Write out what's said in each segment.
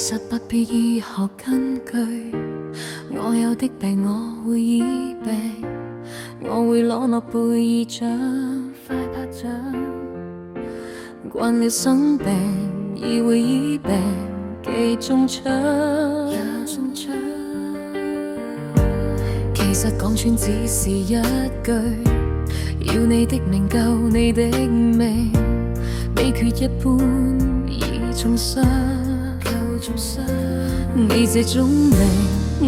實不必醫學根據，我有的病我會醫病，我會攞諾貝爾獎，快拍掌。慣了生病，已會醫病，既中槍。其實講穿只是一句，要你的命救你的命，秘訣一般已重生。你這種命，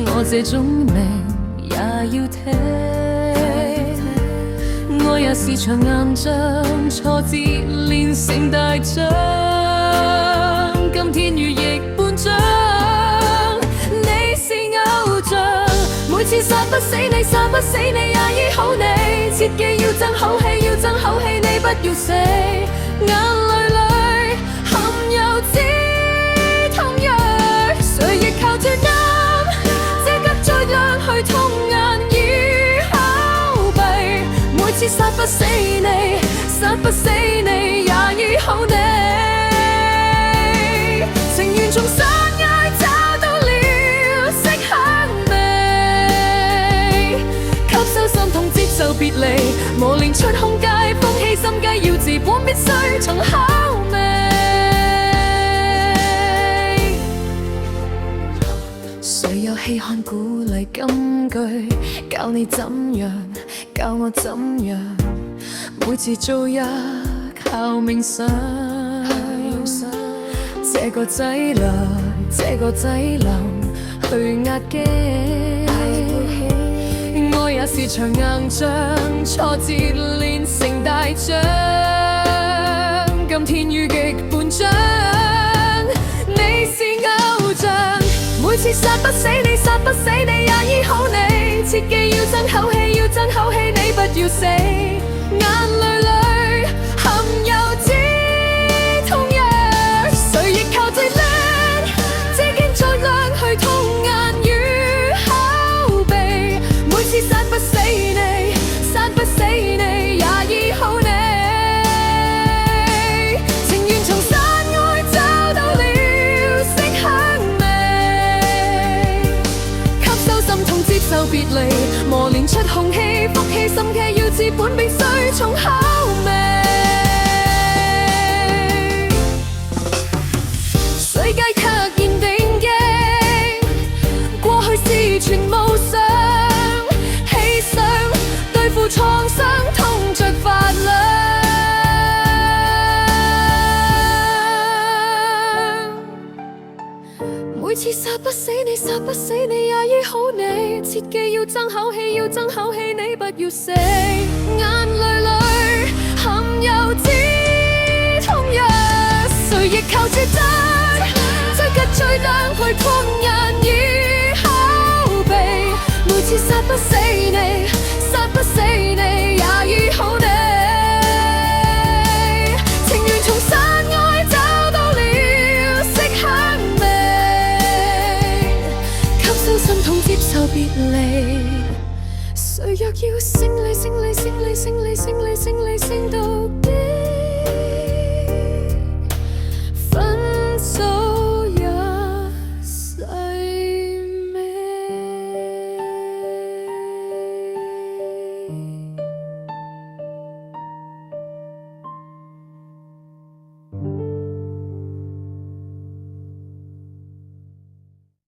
我這種命也要聽。愛也是場硬仗，挫折練成大將。今天遇逆半張，你是偶像。每次殺不死你，殺不死你也醫好你。切記要爭口氣，要爭口氣，你不要死。眼淚裏含有止痛藥，誰亦求脫啱，這急再亮去痛眼與口鼻。每次殺不死你，殺不死你也醫好你。情願從山崖找到了色香味，吸收心痛接受別離，磨練出胸界，放棄心計，要治本必須重考味。誰有稀罕鼓勵金句，教你怎樣，教我怎樣，每次做也靠冥想。這個劑量，這個劑量去壓機，愛也是場硬仗，挫折練成大將。今天遇極半張，你是偶像。每次殺不死你，殺不死你也醫好你。切記要爭口氣，要爭口氣，你不要死。眼淚裏含有止痛藥，誰亦靠最叻，這經再亮去痛眼與口鼻。每次殺不死你，殺不死你也醫好你。情願從山外找到了色香味，吸收心痛接受別離，磨練出空氣，福氣心機，要治本必須重考味。世界卻現定型，過去是全無常，犧牲對付創傷，痛着發亮。每次殺不死你，殺不死你也醫好你。切記要爭口氣，要爭口氣，你不要死。眼淚裏含有止痛藥，誰亦求絕真，追吉最亮去痛眼與口鼻。每次殺不死你，殺不死你也醫好你。情願從山外找到了色香味，吸收心痛接受別離。誰若要勝利，勝利，勝利，勝利，勝利，勝利，勝到底。